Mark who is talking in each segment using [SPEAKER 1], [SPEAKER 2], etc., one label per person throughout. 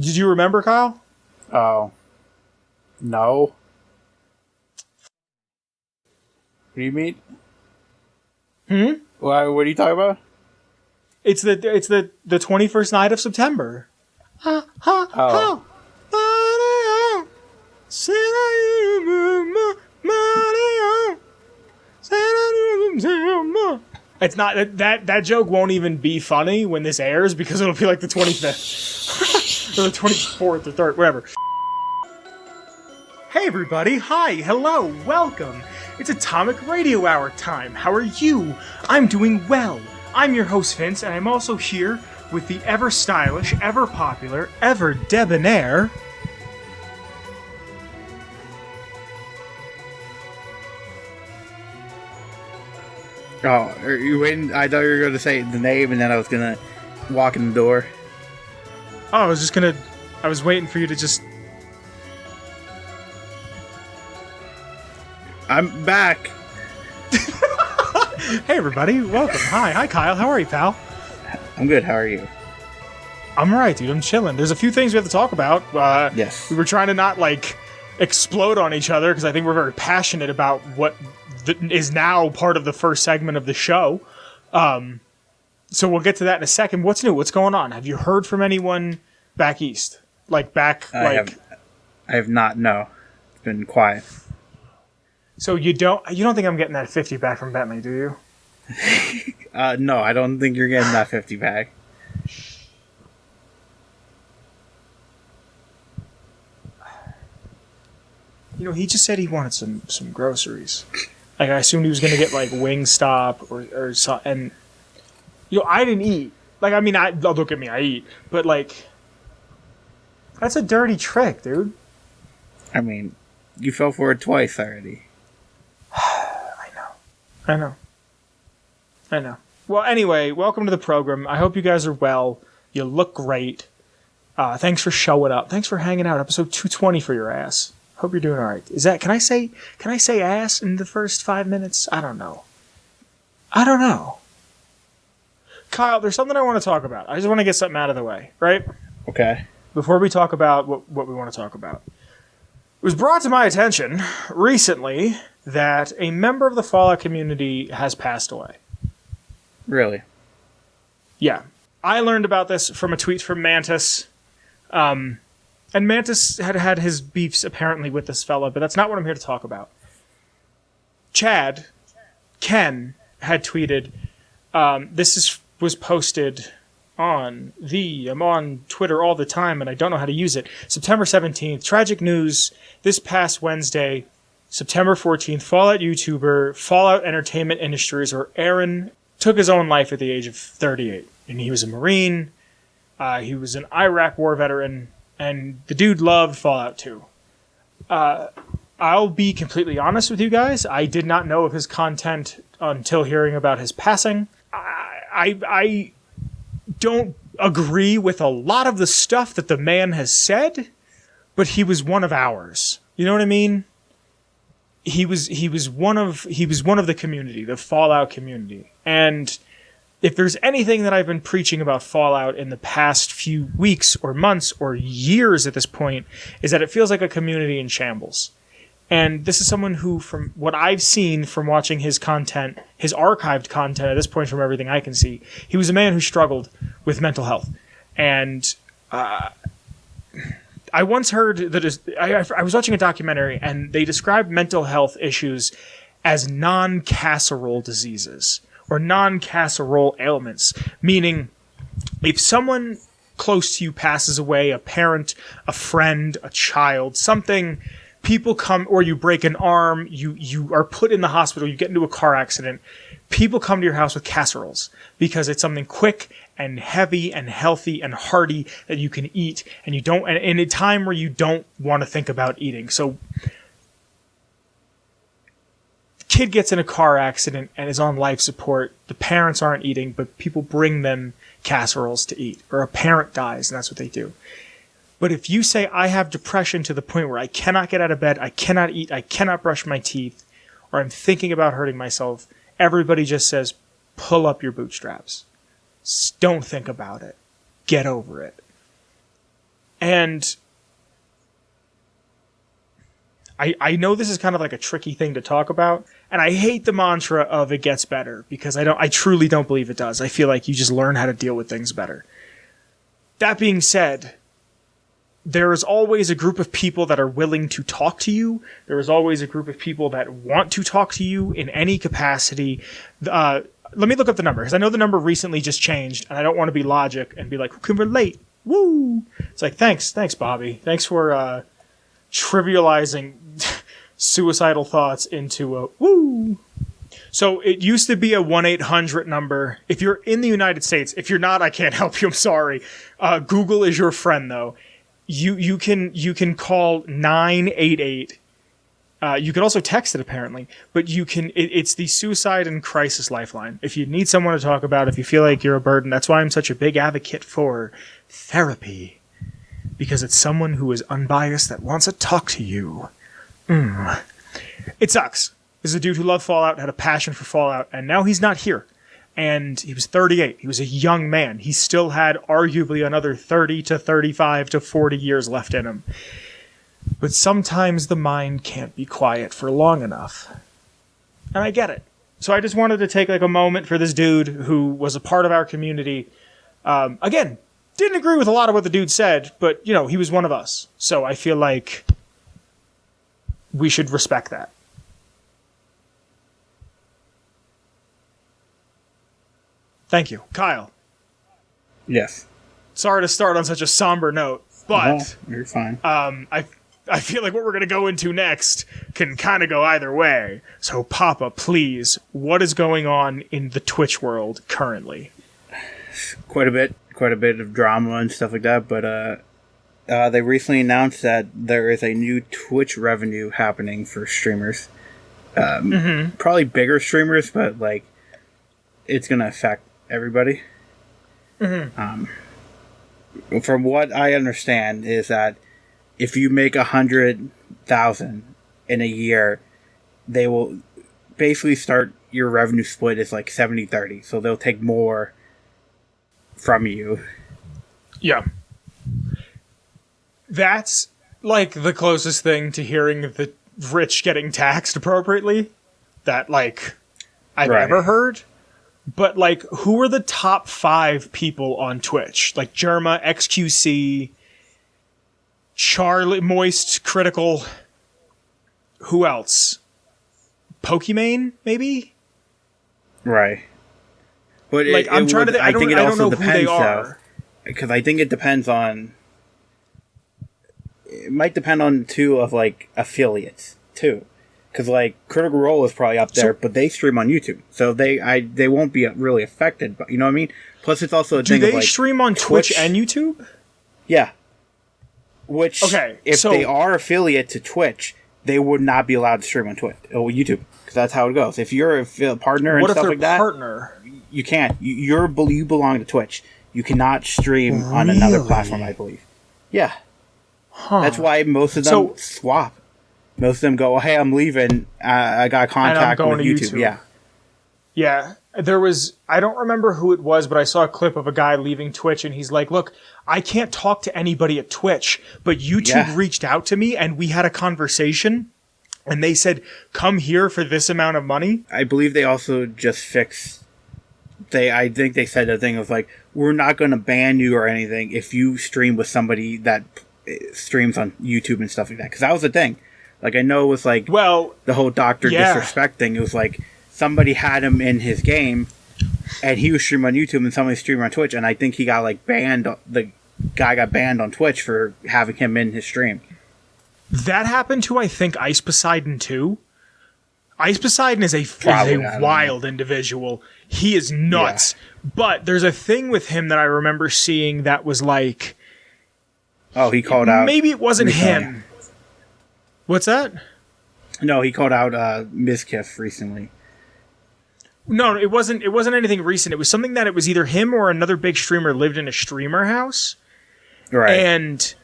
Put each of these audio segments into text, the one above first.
[SPEAKER 1] Did you remember, Kyle?
[SPEAKER 2] Oh. No. What do you mean? What are you talking about?
[SPEAKER 1] It's the 21st night of September.
[SPEAKER 2] Oh.
[SPEAKER 1] It's not that joke won't even be funny when this airs because it'll be like the 25th or the 24th or 3rd, whatever. Hey everybody, hi, hello, welcome. It's Atomic Radio Hour time. How are you? I'm doing well. I'm your host Vince, and I'm also here with the ever stylish, ever popular, ever debonair
[SPEAKER 2] Oh, are you waiting? I thought you were going to say the name, and then I was going to walk in the door.
[SPEAKER 1] I was waiting for you to just...
[SPEAKER 2] I'm back.
[SPEAKER 1] Hey everybody, welcome. Hi Kyle, how are you, pal?
[SPEAKER 2] I'm good, how are you?
[SPEAKER 1] I'm alright, dude, I'm chilling. There's a few things we have to talk about.
[SPEAKER 2] Yes.
[SPEAKER 1] We were trying to not, explode on each other, because I think we're very passionate about what is now part of the first segment of the show. So we'll get to that in a second. What's new? What's going on? Have you heard from anyone back east?
[SPEAKER 2] I have not, no. It's been quiet.
[SPEAKER 1] So you don't think I'm getting that 50 back from Bentley, do you?
[SPEAKER 2] No, I don't think you're getting that 50 back.
[SPEAKER 1] He just said he wanted some groceries. I assumed he was going to get, Wingstop or something. And, I didn't eat. Look at me, I eat. But, that's a dirty trick, dude.
[SPEAKER 2] I mean, you fell for it twice already.
[SPEAKER 1] I know. Well, anyway, welcome to the program. I hope you guys are well. You look great. Thanks for showing up. Thanks for hanging out. Episode 220 for your ass. Hope you're doing all right. Can I say ass in the first 5 minutes? I don't know. Kyle, there's something I want to talk about. I just want to get something out of the way, right?
[SPEAKER 2] Okay.
[SPEAKER 1] Before we talk about what we want to talk about. It was brought to my attention recently that a member of the Fallout community has passed away.
[SPEAKER 2] Really?
[SPEAKER 1] Yeah. I learned about this from a tweet from Mantis. And Mantis had his beefs apparently with this fella, but that's not what I'm here to talk about. Ken, had tweeted, was posted on I'm on Twitter all the time, and I don't know how to use it. September 17th, tragic news. This past Wednesday, September 14th, Fallout YouTuber, Fallout Entertainment Industries, or Aaron, took his own life at the age of 38. And he was a Marine. He was an Iraq war veteran. And the dude loved Fallout 2. I'll be completely honest with you guys. I did not know of his content until hearing about his passing. I don't agree with a lot of the stuff that the man has said, but he was one of ours. You know what I mean? He was one of the community, the Fallout community. And if there's anything that I've been preaching about Fallout in the past few weeks or months or years at this point, is that it feels like a community in shambles. And this is someone who, from what I've seen from watching his content, his archived content at this point from everything I can see, he was a man who struggled with mental health. And I once heard that I was watching a documentary, and they described mental health issues as non-casserole diseases or non-casserole ailments, meaning if someone close to you passes away, a parent, a friend, a child, something, people come, or you break an arm, you are put in the hospital, you get into a car accident, people come to your house with casseroles because it's something quick and heavy and healthy and hearty that you can eat, and you don't, and in a time where you don't want to think about eating. So kid gets in a car accident and is on life support. The parents aren't eating, but people bring them casseroles to eat. Or a parent dies, and that's what they do. But if you say, I have depression to the point where I cannot get out of bed, I cannot eat, I cannot brush my teeth, or I'm thinking about hurting myself, everybody just says, pull up your bootstraps. Don't think about it. Get over it. And I know this is kind of like a tricky thing to talk about, and I hate the mantra of it gets better, because I truly don't believe it does. I feel like you just learn how to deal with things better. That being said, there is always a group of people that are willing to talk to you. There is always a group of people that want to talk to you in any capacity. Let me look up the number, because I know the number recently just changed, and I don't want to be logic and be like, who can relate? Woo! It's like, thanks, Bobby. Thanks for trivializing suicidal thoughts into a woo. So it used to be a 1-800 number. If you're in the United States, if you're not, I can't help you. I'm sorry. Google is your friend, though. You can call 988. You can also text it, apparently, but it's the suicide and crisis lifeline. If you need someone to talk about, if you feel like you're a burden, that's why I'm such a big advocate for therapy, because it's someone who is unbiased that wants to talk to you. It sucks. This is a dude who loved Fallout, had a passion for Fallout, and now he's not here. And he was 38. He was a young man. He still had arguably another 30 to 35 to 40 years left in him. But sometimes the mind can't be quiet for long enough. And I get it. So I just wanted to take like a moment for this dude who was a part of our community. Again, didn't agree with a lot of what the dude said, but, you know, he was one of us. So I feel like we should respect that. Thank you. Kyle.
[SPEAKER 2] Yes.
[SPEAKER 1] Sorry to start on such a somber note, but
[SPEAKER 2] you're fine.
[SPEAKER 1] I feel like what we're going to go into next can kind of go either way. So, Papa, please, what is going on in the Twitch world currently?
[SPEAKER 2] Quite a bit of drama and stuff like that, but they recently announced that there is a new Twitch revenue happening for streamers. Probably bigger streamers, but like it's going to affect everybody. From what I understand is that if you make 100,000 in a year, they will basically start your revenue split is like 70-30. So they'll take more from you.
[SPEAKER 1] Yeah. That's like the closest thing to hearing the rich getting taxed appropriately that like I've ever heard. But like, who are the top 5 people on Twitch? Like Germa, XQC, Charlie, Moist, Critical. Who else? Pokimane, maybe?
[SPEAKER 2] Right. But
[SPEAKER 1] like, I don't know who they are.
[SPEAKER 2] Because I think it depends on... It might depend on, too, of, like, affiliates, too. Because, like, Critical Role is probably up there, but they stream on YouTube. So they won't be really affected, but you know what I mean? Plus, it's also a thing of, like... Do they
[SPEAKER 1] stream on Twitch and YouTube?
[SPEAKER 2] Yeah. Which, if they are affiliate to Twitch, they would not be allowed to stream on Twitch or YouTube. Because that's how it goes. If you're a partner and stuff like that... partner? You can't. You belong to Twitch. You cannot stream on another platform, I believe. Yeah. Huh. That's why most of them swap. Most of them go, hey, I'm leaving. I got contact with YouTube. Yeah.
[SPEAKER 1] Yeah. There was, I don't remember who it was, but I saw a clip of a guy leaving Twitch, and he's like, look, I can't talk to anybody at Twitch, but YouTube reached out to me, and we had a conversation, and they said, come here for this amount of money.
[SPEAKER 2] I believe they also just fixed... I think they said the thing of like, we're not going to ban you or anything if you stream with somebody that streams on YouTube and stuff like that. Because that was the thing. Like, I know it was like, the whole Dr. Disrespect thing. It was like, somebody had him in his game, and he was streaming on YouTube, and somebody streamed on Twitch, and I think he got, like, banned. The guy got banned on Twitch for having him in his stream.
[SPEAKER 1] That happened to, I think, Ice Poseidon, too. Ice Poseidon is a wild individual. He is nuts. Yeah. But there's a thing with him that I remember seeing that was like...
[SPEAKER 2] Oh, he called out...
[SPEAKER 1] Maybe it wasn't him. What's that?
[SPEAKER 2] No, he called out Mizkif recently.
[SPEAKER 1] No, it wasn't anything recent. It was something that it was either him or another big streamer lived in a streamer house.
[SPEAKER 2] Right.
[SPEAKER 1] And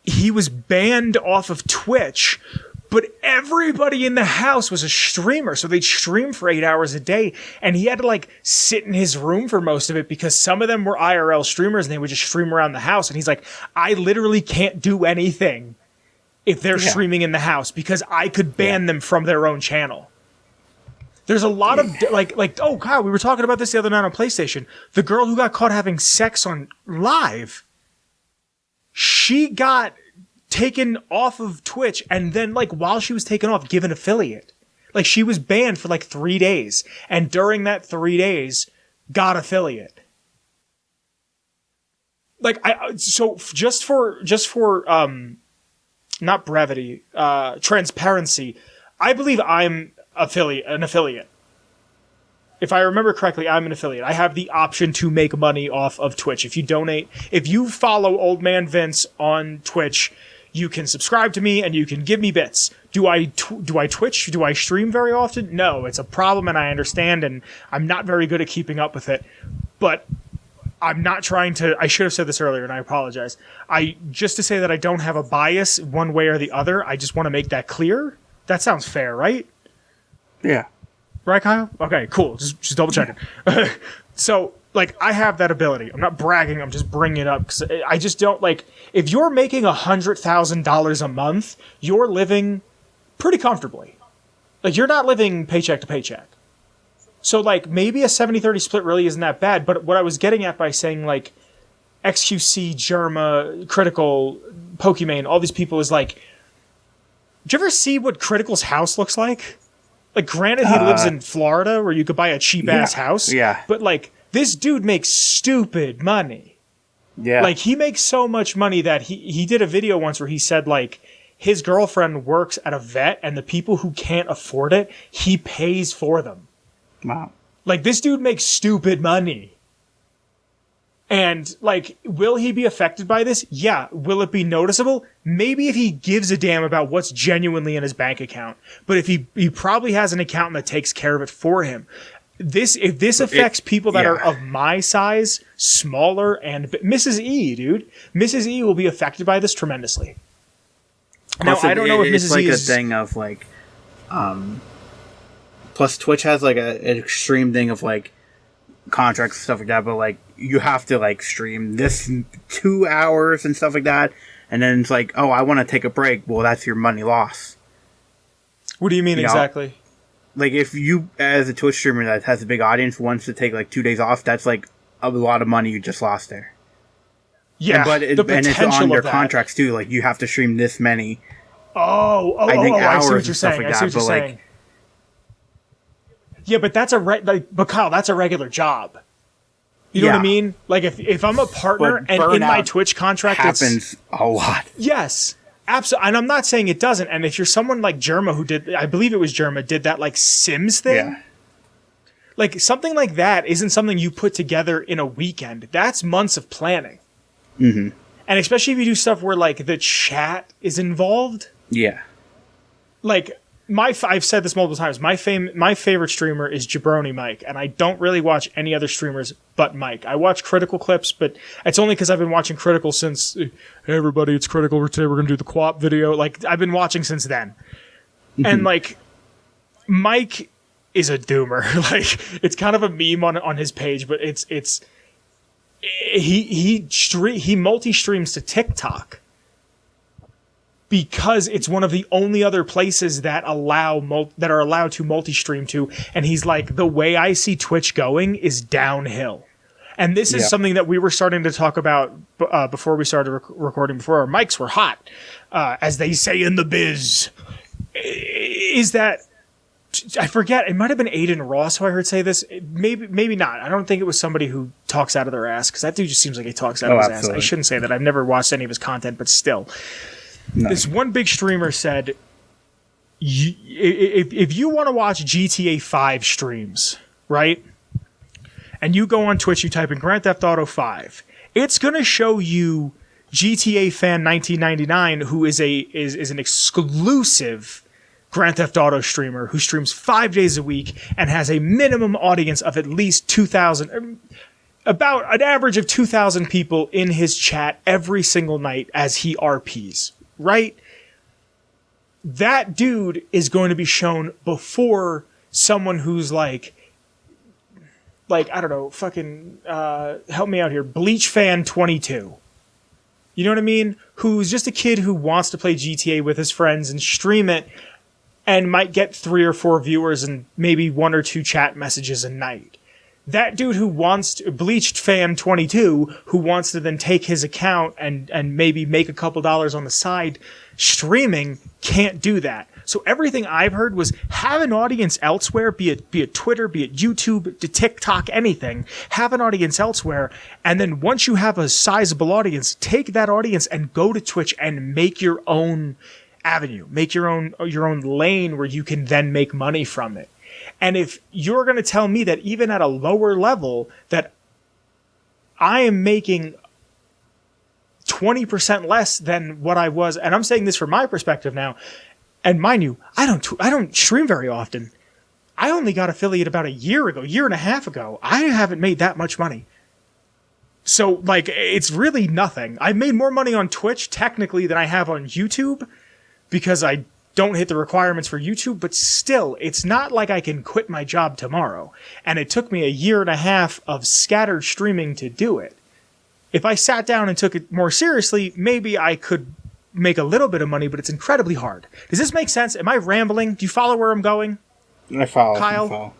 [SPEAKER 1] he was banned off of Twitch But everybody in the house was a streamer, so they'd stream for 8 hours a day, and he had to like sit in his room for most of it because some of them were IRL streamers and they would just stream around the house. And he's like, I literally can't do anything if they're streaming in the house because I could ban them from their own channel. There's a lot of oh God, we were talking about this the other night on PlayStation. The girl who got caught having sex on live, she got taken off of Twitch and then like while she was taken off, given affiliate. Like she was banned for like 3 days and during that 3 days got affiliate. Like just for not brevity, transparency, I believe I'm an affiliate. If I remember correctly, I'm an affiliate. I have the option to make money off of Twitch. If you follow Old Man Vince on Twitch, you can subscribe to me and you can give me bits. Do I Twitch? Do I stream very often? No, it's a problem and I understand and I'm not very good at keeping up with it. But I'm not trying to, I should have said this earlier and I apologize. Just to say that I don't have a bias one way or the other, I just want to make that clear. That sounds fair, right?
[SPEAKER 2] Yeah.
[SPEAKER 1] Right, Kyle? Okay, cool. Just double checking. So, like, I have that ability. I'm not bragging. I'm just bringing it up because I just don't like. If you're making $100,000 a month, you're living pretty comfortably. Like, you're not living paycheck to paycheck. So, like, maybe a 70-30 split really isn't that bad. But what I was getting at by saying, like, XQC, Germa, Critical, Pokimane, all these people is like, did you ever see what Critical's house looks like? Like, granted, he lives in Florida where you could buy a cheap-ass house.
[SPEAKER 2] Yeah.
[SPEAKER 1] But, like, this dude makes stupid money.
[SPEAKER 2] Yeah.
[SPEAKER 1] Like, he makes so much money that he did a video once where he said, like, his girlfriend works at a vet and the people who can't afford it, he pays for them.
[SPEAKER 2] Wow.
[SPEAKER 1] Like, this dude makes stupid money. And, like, will he be affected by this? Yeah. Will it be noticeable? Maybe if he gives a damn about what's genuinely in his bank account. But if he probably has an accountant that takes care of it for him. If this affects people that are of my size, smaller, and Mrs. E, dude. Mrs. E will be affected by this tremendously. Now, I don't know if Mrs.
[SPEAKER 2] Like
[SPEAKER 1] E is...
[SPEAKER 2] a thing of, like... plus, Twitch has, like, an extreme thing of, like, contracts and stuff like that, but, like, you have to, like, stream this 2 hours and stuff like that, and then it's like, oh, I want to take a break. Well, that's your money loss.
[SPEAKER 1] What do you mean exactly?
[SPEAKER 2] Like, if you, as a Twitch streamer that has a big audience, wants to take, like, 2 days off, that's, like, a lot of money you just lost there.
[SPEAKER 1] Yeah,
[SPEAKER 2] and it's on your contracts, too. Like, you have to stream this many.
[SPEAKER 1] Hours I see what you're saying.
[SPEAKER 2] Like that, but, like...
[SPEAKER 1] Yeah, but that's but Kyle, that's a regular job. You know what I mean? Like, if I'm a partner and in my Twitch contract,
[SPEAKER 2] happens a lot.
[SPEAKER 1] Yes. Absolutely. And I'm not saying it doesn't. And if you're someone like Germa who did, I believe it was Germa, did that like Sims thing.
[SPEAKER 2] Yeah.
[SPEAKER 1] Like something like that isn't something you put together in a weekend. That's months of planning.
[SPEAKER 2] Mm-hmm.
[SPEAKER 1] And especially if you do stuff where like the chat is involved.
[SPEAKER 2] Yeah.
[SPEAKER 1] Like I've said this multiple times. My favorite streamer is Jabroni Mike, and I don't really watch any other streamers but Mike. I watch Critical clips, but it's only because I've been watching Critical since. Hey everybody, it's Critical. Today we're gonna do the co-op video. Like I've been watching since then, and like Mike is a doomer. Like it's kind of a meme on his page, but he multi-streams to TikTok. Because it's one of the only other places that are allowed to multi-stream to, and he's like, the way I see Twitch going is downhill, and this is something that we were starting to talk about before we started recording, before our mics were hot, as they say in the biz. Is that I forget? It might have been Aiden Ross who I heard say this. Maybe not. I don't think it was somebody who talks out of their ass, because that dude just seems like he talks out of his ass. I shouldn't say that. I've never watched any of his content, but still. No. This one big streamer said, if you want to watch GTA 5 streams, right, and you go on Twitch, you type in Grand Theft Auto 5, it's going to show you GTA Fan 1999, who is an exclusive Grand Theft Auto streamer who streams 5 days a week and has a minimum audience of at least 2,000, about an average of 2,000 people in his chat every single night as he RPs. Right? that dude is going to be shown before someone who's like I don't know, fucking help me out here, Bleach Fan 22. You know what I mean? Who's just a kid who wants to play GTA with his friends and stream it and might get 3 or 4 viewers and maybe 1 or 2 chat messages a night. That dude who wants to, Bleached Fan 22, who wants to then take his account and maybe make a couple dollars on the side streaming, can't do that. So everything I've heard was have an audience elsewhere, be it Twitter, be it YouTube, to TikTok, anything. Have an audience elsewhere, and then once you have a sizable audience, take that audience and go to Twitch and make your own avenue, make your own lane where you can then make money from it. And if you're going to tell me that even at a lower level that I am making 20% less than what I was, and I'm saying this from my perspective now, and mind you, I don't stream very often. I only got affiliate about a year and a half ago. I haven't made that much money. So, like, it's really nothing. I've made more money on Twitch, technically, than I have on YouTube, because I don't hit the requirements for YouTube, but still, it's not like I can quit my job tomorrow. And it took me a year and a half of scattered streaming to do it. If I sat down and took it more seriously, maybe I could make a little bit of money, but it's incredibly hard. Does this make sense? Am I rambling? Do you follow where I'm going?
[SPEAKER 2] I follow.
[SPEAKER 1] Kyle?
[SPEAKER 2] I follow.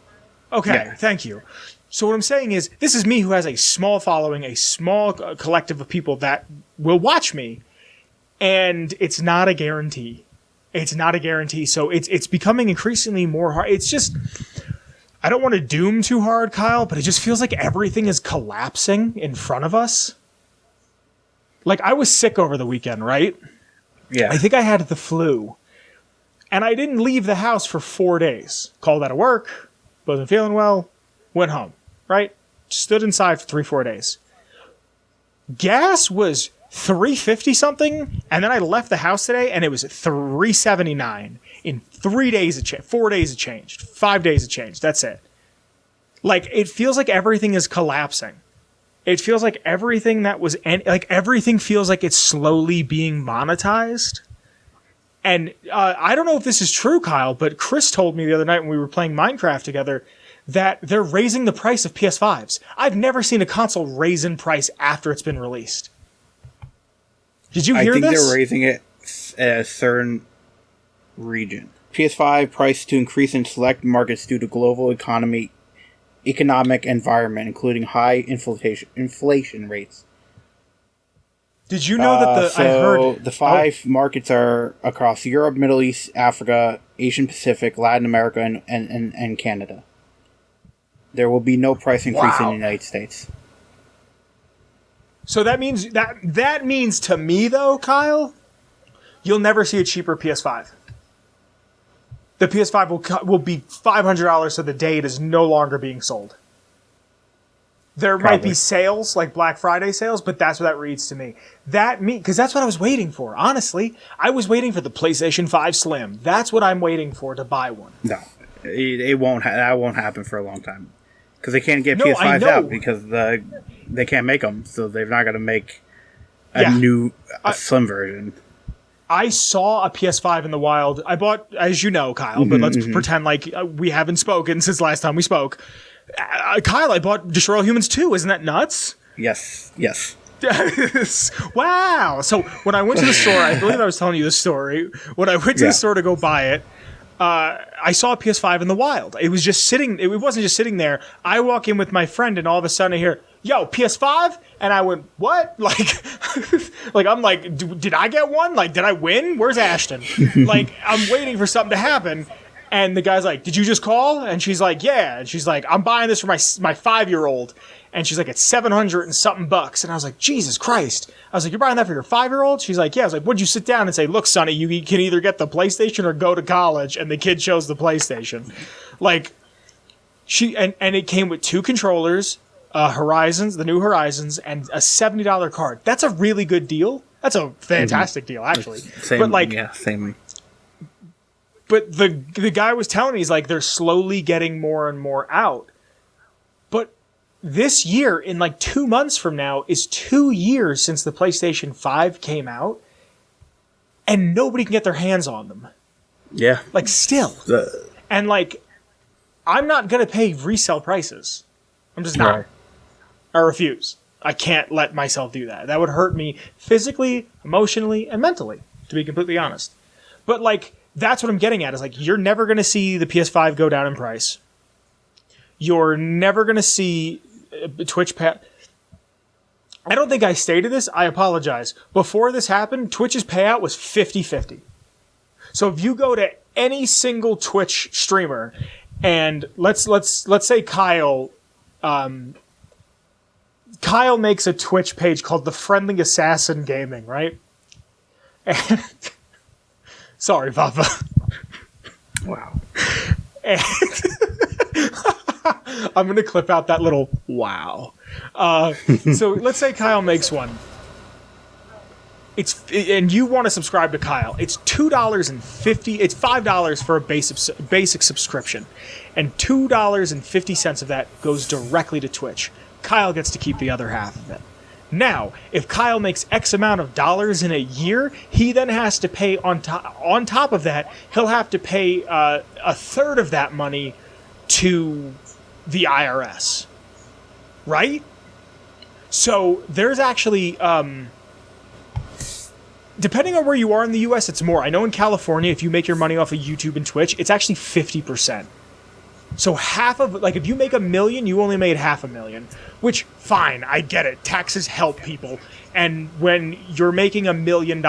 [SPEAKER 1] Okay,
[SPEAKER 2] yeah.
[SPEAKER 1] Thank you. So what I'm saying is, this is me who has a small following, a small collective of people that will watch me, and it's not a guarantee. It's not a guarantee. So it's becoming increasingly more hard. It's just, I don't want to doom too hard, Kyle, but it just feels like everything is collapsing in front of us. Like, I was sick over the weekend, right?
[SPEAKER 2] Yeah.
[SPEAKER 1] I think I had the flu. And I didn't leave the house for 4 days. Called out of work, wasn't feeling well, went home, right? Stood inside for 3-4 days. Gas was $3.50 something, and then I left the house today and it was $3.79. In 3 days 4 days it changed. 5 days it changed. That's it. Like, it feels like everything is collapsing. It feels like everything that was everything feels like it's slowly being monetized. And I don't know if this is true, Kyle, but Chris told me the other night when we were playing Minecraft together that they're raising the price of PS5s. I've never seen a console raise in price after it's been released. Did you hear this?
[SPEAKER 2] I think they're raising it at a certain region. PS5 price to increase in select markets due to global economic environment, including high inflation rates.
[SPEAKER 1] Did you know that I heard
[SPEAKER 2] the 5 markets are across Europe, Middle East, Africa, Asian Pacific, Latin America, and Canada. There will be no price increase in the United States. So
[SPEAKER 1] that means to me though, Kyle, you'll never see a cheaper PS5. The PS5 will be $500 so the day it is no longer being sold. There might be sales, like Black Friday sales, but that's what that reads to me. Because that's what I was waiting for. Honestly, I was waiting for the PlayStation 5 Slim. That's what I'm waiting for to buy one.
[SPEAKER 2] No, it won't. That won't happen for a long time because they can't get PS5s out because they can't make them, so they're not going to make a new Slim version.
[SPEAKER 1] I saw a PS5 in the wild. I bought, as you know, Kyle, but let's pretend like we haven't spoken since last time we spoke. Kyle, I bought Destroy All Humans 2. Isn't that nuts?
[SPEAKER 2] Yes.
[SPEAKER 1] Wow. So when I went to the store, I believe I was telling you this story. When I went to the store to go buy it, I saw a PS5 in the wild. It was just sitting. It wasn't just sitting there. I walk in with my friend, and all of a sudden I hear, "Yo, PS5!" And I went, "What?" Like I'm like, "Did I get one? Like, did I win? Where's Ashton?" Like, I'm waiting for something to happen. And the guy's like, "Did you just call?" And she's like, "Yeah." And she's like, "I'm buying this for my 5-year-old." And she's like, "It's $700 and something bucks." And I was like, Jesus Christ. I was like, "You're buying that for your 5-year-old?" She's like, "Yeah." I was like, "Would you sit down and say, 'Look, Sonny, you can either get the PlayStation or go to college?'" And the kid chose the PlayStation. Like, and it came with 2 controllers, Horizons, the new Horizons, and a $70 card. That's a really good deal. That's a fantastic deal, actually.
[SPEAKER 2] Same.
[SPEAKER 1] But the guy was telling me, he's like, they're slowly getting more and more out. But this year, in like 2 months from now, is 2 years since the PlayStation 5 came out, and nobody can get their hands on them.
[SPEAKER 2] Yeah.
[SPEAKER 1] Like, still. And, like, I'm not going to pay resale prices. I'm just not.
[SPEAKER 2] Right.
[SPEAKER 1] I refuse. I can't let myself do that. That would hurt me physically, emotionally, and mentally, to be completely honest. But, like, that's what I'm getting at, is, like, you're never going to see the PS5 go down in price. You're never going to see Twitch I don't think I stated this. I apologize. Before this happened, Twitch's payout was 50-50. So if you go to any single Twitch streamer, and let's say Kyle makes a Twitch page called The Friendly Assassin Gaming, right? And sorry, Papa.
[SPEAKER 2] Wow.
[SPEAKER 1] And I'm going to clip out that little wow. So let's say Kyle makes one. And you want to subscribe to Kyle. It's $2.50. It's $5 for a basic subscription, and $2.50 of that goes directly to Twitch. Kyle gets to keep the other half of it. Now, if Kyle makes X amount of dollars in a year, he then has to pay on top of that. He'll have to pay a third of that money to the IRS, right? So there's actually, depending on where you are in the U.S., it's more. I know in California, if you make your money off of YouTube and Twitch, it's actually 50%. So half of, like, if you make $1 million, you only made $500,000, which, fine, I get it. Taxes help people. And when you're making $1 million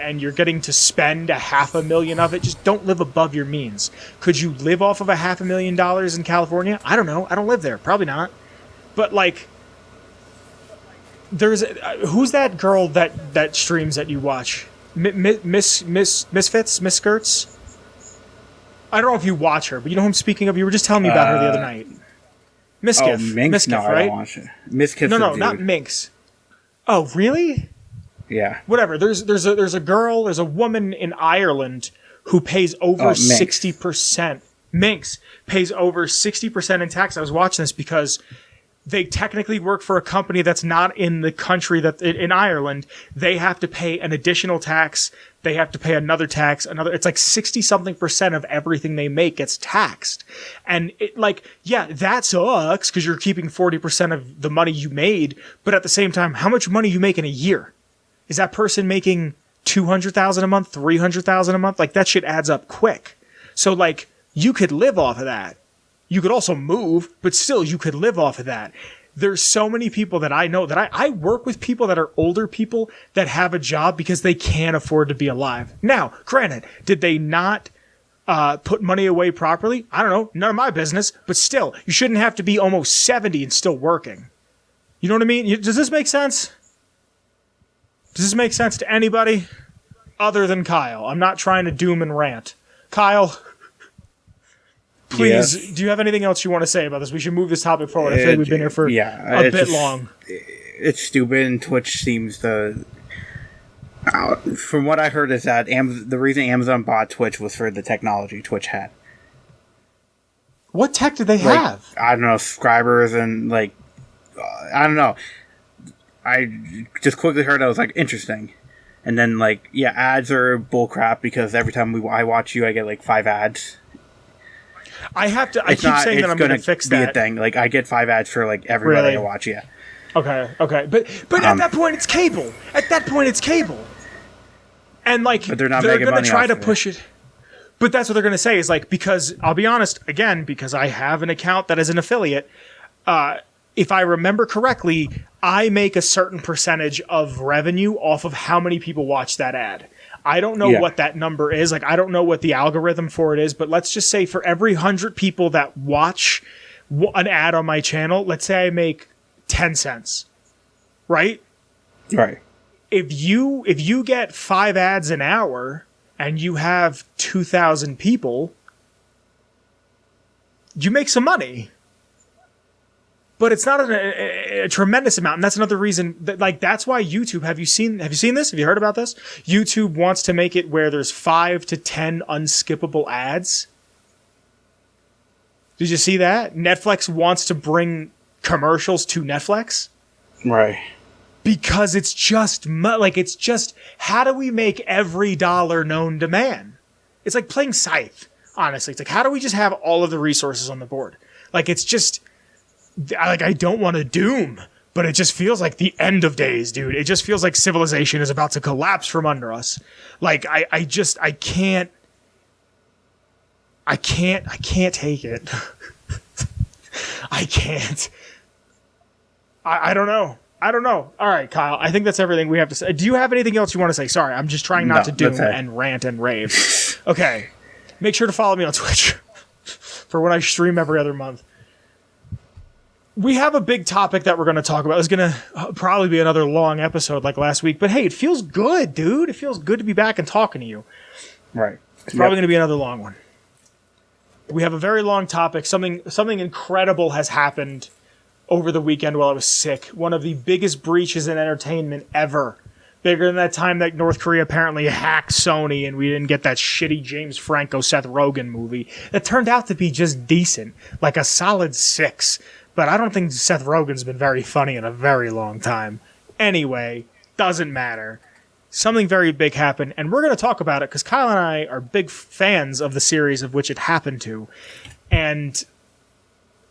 [SPEAKER 1] and you're getting to spend $500,000 of it, just don't live above your means. Could you live off of $500,000 in California? I don't know. I don't live there. Probably not. But, like, who's that girl that streams that you watch? Misfits? Miss Skirts? I don't know if you watch her, but you know who I'm speaking of? You were just telling me about her the other night. Miskiff.
[SPEAKER 2] Oh, Minx?
[SPEAKER 1] Miskiff,
[SPEAKER 2] No,
[SPEAKER 1] right?
[SPEAKER 2] I don't watch it. Miskiff's
[SPEAKER 1] No, not Minx. Oh, really?
[SPEAKER 2] Yeah.
[SPEAKER 1] Whatever. There's a woman in Ireland who pays over 60%. Minx pays over 60% in tax. I was watching this because they technically work for a company that's not in the country that in Ireland. They have to pay an additional tax. They have to pay another tax. It's like 60-something% of everything they make gets taxed. And it, like, yeah, that sucks because you're keeping 40% of the money you made. But at the same time, how much money you make in a year? Is that person making $200,000 a month, $300,000 a month? Like, that shit adds up quick. So, like, you could live off of that. You could also move, but still, you could live off of that. There's so many people that I know that I work with people that are older people that have a job because they can't afford to be alive. Now, granted, did they not put money away properly? I don't know. None of my business. But still, you shouldn't have to be almost 70 and still working. You know what I mean? Does this make sense? Does this make sense to anybody other than Kyle? I'm not trying to doom and rant. Kyle, please, do you have anything else you want to say about this? We should move this topic forward. I feel like we've been here for a bit long.
[SPEAKER 2] It's stupid, and Twitch seems to... from what I heard is that the reason Amazon bought Twitch was for the technology Twitch had.
[SPEAKER 1] What tech did they have?
[SPEAKER 2] I don't know, subscribers and, like... I don't know. I just quickly heard I was like, interesting. And then, like, yeah, ads are bullcrap because every time I watch you, I get, like, 5 ads. I keep saying that I'm going to fix that. It's going to be a thing. Like, I get 5 ads for, like, everybody I watch, yeah.
[SPEAKER 1] Okay. But at that point, it's cable. At that point, it's cable. And, like,
[SPEAKER 2] but they're
[SPEAKER 1] going to try to push it. But that's what they're going to say is, like, because, I'll be honest, again, because I have an account that is an affiliate, if I remember correctly, I make a certain percentage of revenue off of how many people watch that ad. I don't know what that number is. Like, I don't know what the algorithm for it is, but let's just say for every 100 people that watch an ad on my channel, let's say I make 10 cents, right?
[SPEAKER 2] Right.
[SPEAKER 1] If you get 5 ads an hour and you have 2,000 people, you make some money. But it's not a tremendous amount, and that's another reason that, like, that's why YouTube. Have you seen this? Have you heard about this? YouTube wants to make it where there's 5 to 10 unskippable ads. Did you see that? Netflix wants to bring commercials to Netflix.
[SPEAKER 2] Right.
[SPEAKER 1] Because it's just how do we make every dollar known to man? it's like playing Scythe, honestly. It's like, how do we just have all of the resources on the board? Like, it's just, like, I don't want to doom, but it just feels like the end of days, dude. It just feels like civilization is about to collapse from under us. Like, I can't take it. I can't. I don't know. All right, Kyle, I think that's everything we have to say. Do you have anything else you want to say? Sorry, I'm just trying not to doom and rant and rave. Okay. Make sure to follow me on Twitch for when I stream every other month. We have a big topic that we're going to talk about. It's going to probably be another long episode like last week, but hey, it feels good, dude. It feels good to be back and talking to you.
[SPEAKER 2] Right.
[SPEAKER 1] It's probably going to be another long one. We have a very long topic. Something incredible has happened over the weekend while I was sick. One of the biggest breaches in entertainment ever. Bigger than that time that North Korea apparently hacked Sony and we didn't get that shitty James Franco, Seth Rogen movie that turned out to be just decent, like a solid 6. But I don't think Seth Rogen's been very funny in a very long time. Anyway, doesn't matter. Something very big happened, and we're going to talk about it because Kyle and I are big fans of the series of which it happened to. And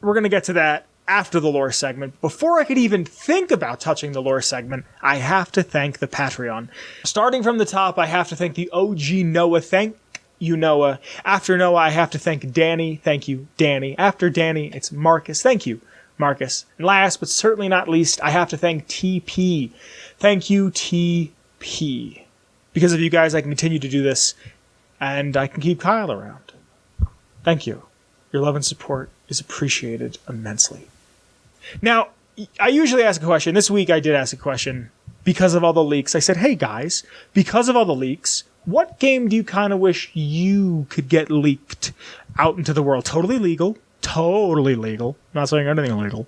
[SPEAKER 1] we're going to get to that after the lore segment. Before I could even think about touching the lore segment, I have to thank the Patreon. Starting from the top, I have to thank the OG Noah. Thank you, Noah. After Noah, I have to thank Danny. Thank you, Danny. After Danny, it's Marcus. Thank you, Marcus. And last, but certainly not least, I have to thank TP. Thank you, TP. Because of you guys, I can continue to do this, and I can keep Kyle around. Thank you. Your love and support is appreciated immensely. Now, I usually ask a question. This week I did ask a question because of all the leaks. I said, hey guys, because of all the leaks, what game do you kind of wish you could get leaked out into the world? Totally legal. I'm not saying anything illegal.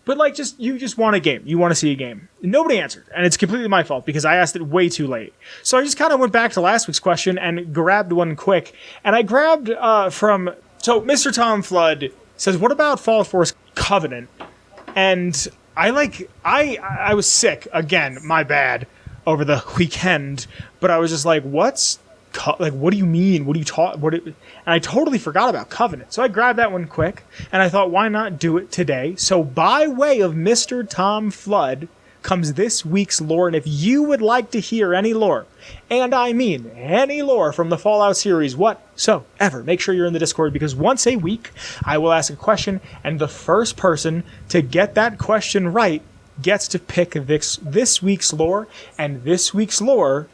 [SPEAKER 1] But like, you just want a game. You want to see a game. Nobody answered. And it's completely my fault because I asked it way too late. So I just kind of went back to last week's question and grabbed one quick. And I grabbed So Mr. Tom Flood says, what about Fallout 4's Covenant? And I was sick again, my bad, over the weekend, but I was just like, what do you mean? What do you talk? And I totally forgot about Covenant. So I grabbed that one quick and I thought, why not do it today? So by way of Mr. Tom Flood comes this week's lore. And if you would like to hear any lore, and I mean any lore from the Fallout series whatsoever, make sure you're in the Discord because once a week I will ask a question and the first person to get that question right gets to pick this week's lore. And this week's lore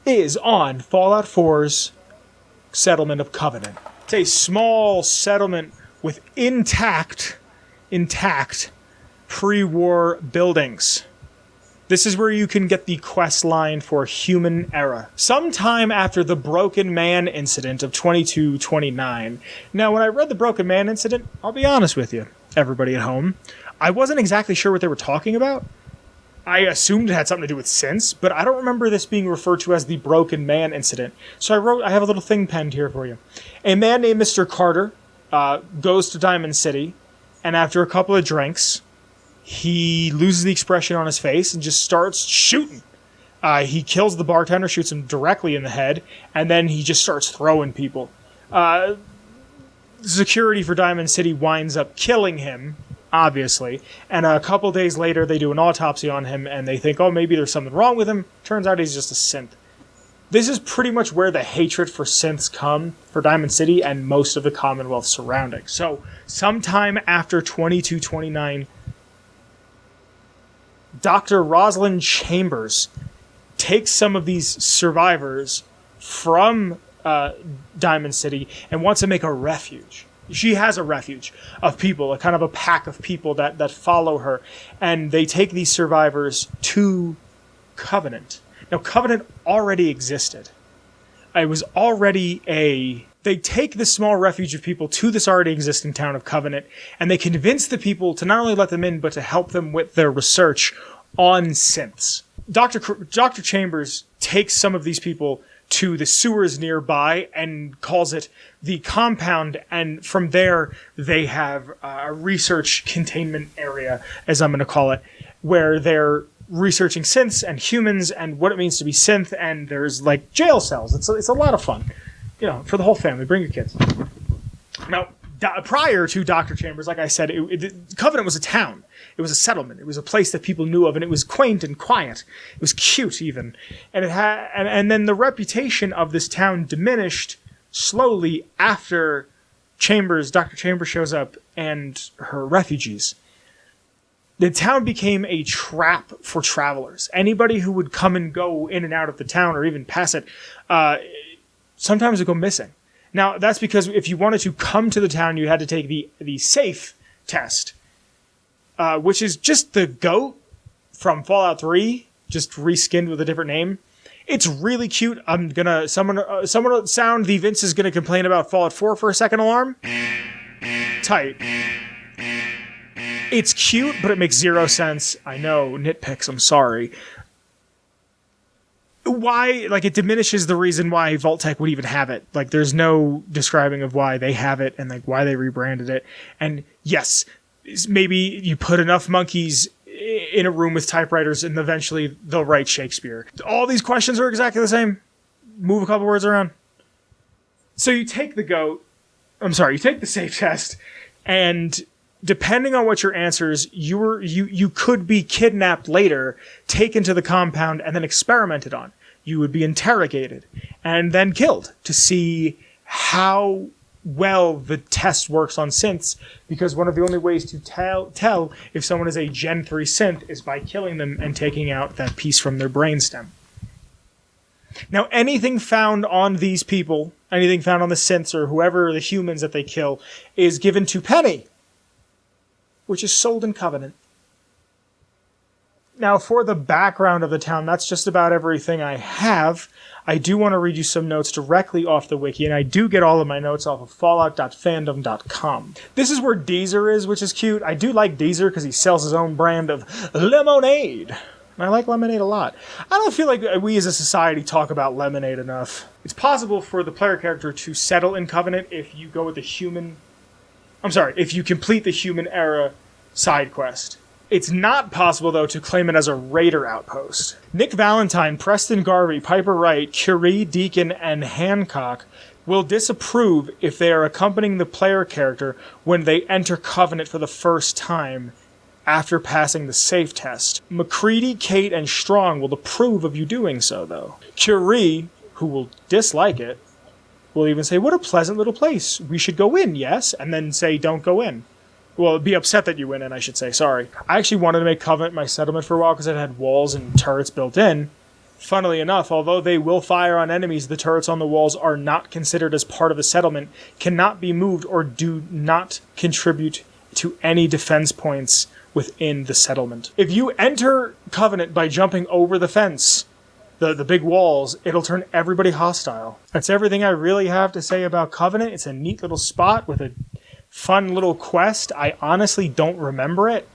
[SPEAKER 1] is on Fallout 4's settlement of Covenant. It's a small settlement with intact pre-war buildings. This is where you can get the quest line for Human Era. Sometime after the Broken Man incident of 2229. Now, when I read the Broken Man incident, I'll be honest with you, everybody at home, I wasn't exactly sure what they were talking about. I assumed it had something to do with synths, but I don't remember this being referred to as the Broken Man incident. So I have a little thing penned here for you. A man named Mr. Carter goes to Diamond City, and after a couple of drinks, he loses the expression on his face and just starts shooting. He kills the bartender, shoots him directly in the head, and then he just starts throwing people. Security for Diamond City winds up killing him, obviously, and a couple days later they do an autopsy on him and they think, oh, maybe there's something wrong with him. Turns out he's just a synth. This is pretty much where the hatred for synths come for Diamond City and most of the Commonwealth surrounding. So, sometime after 2229, Dr. Rosalind Chambers takes some of these survivors from Diamond City and wants to make a refuge. She has a refuge of people, a kind of a pack of people that follow her, and they take these survivors to Covenant. Now, Covenant already existed. It was already They take this small refuge of people to this already existing town of Covenant, and they convince the people to not only let them in, but to help them with their research on synths. Dr. Chambers takes some of these people to the sewers nearby and calls it the compound, and from there they have a research containment area, as I'm going to call it, where they're researching synths and humans and what it means to be synth, and there's like jail cells. It's a lot of fun, for the whole family. Bring your kids. Now, prior to Dr. Chambers, like I said, Covenant was a town. It was a settlement. It was a place that people knew of, and it was quaint and quiet. It was cute, even, and and then the reputation of this town diminished slowly after Dr. Chambers shows up and her refugees. The town became a trap for travelers. Anybody who would come and go in and out of the town or even pass it, sometimes would go missing. Now, that's because if you wanted to come to the town, you had to take the safe test, which is just the goat from Fallout 3, just reskinned with a different name. It's really cute. Someone sound the Vince is gonna complain about Fallout 4 for a second alarm. Tight. It's cute, but it makes zero sense. I know, nitpicks, I'm sorry. Why, it diminishes the reason why Vault-Tec would even have it. There's no describing of why they have it and, why they rebranded it. And, yes, maybe you put enough monkeys in a room with typewriters and eventually they'll write Shakespeare. All these questions are exactly the same. Move a couple words around. So you take you take the safe test, and depending on what your answers, you could be kidnapped later, taken to the compound, and then experimented on. You would be interrogated and then killed to see how well the test works on synths, because one of the only ways to tell if someone is a Gen 3 synth is by killing them and taking out that piece from their brainstem. Now, anything found on these people, anything found on the synths or whoever the humans that they kill, is given to Penny, which is sold in Covenant. Now, for the background of the town, that's just about everything I have. I do want to read you some notes directly off the wiki, and I do get all of my notes off of fallout.fandom.com. This is where Deezer is, which is cute. I do like Deezer because he sells his own brand of lemonade. And I like lemonade a lot. I don't feel like we as a society talk about lemonade enough. It's possible for the player character to settle in Covenant if you go with if you complete the human era side quest. It's not possible, though, to claim it as a raider outpost. Nick Valentine, Preston Garvey, Piper Wright, Curie, Deacon, and Hancock will disapprove if they are accompanying the player character when they enter Covenant for the first time after passing the safe test. McCready, Kate, and Strong will approve of you doing so, though. Curie, who will dislike it, will even say, "What a pleasant little place. We should go in, yes?" And then say, "Don't go in." Well, be upset that you went in, I should say. Sorry. I actually wanted to make Covenant my settlement for a while because it had walls and turrets built in. Funnily enough, although they will fire on enemies, the turrets on the walls are not considered as part of the settlement, cannot be moved, or do not contribute to any defense points within the settlement. If you enter Covenant by jumping over the fence, the big walls, it'll turn everybody hostile. That's everything I really have to say about Covenant. It's a neat little spot with a fun little quest. I honestly don't remember it.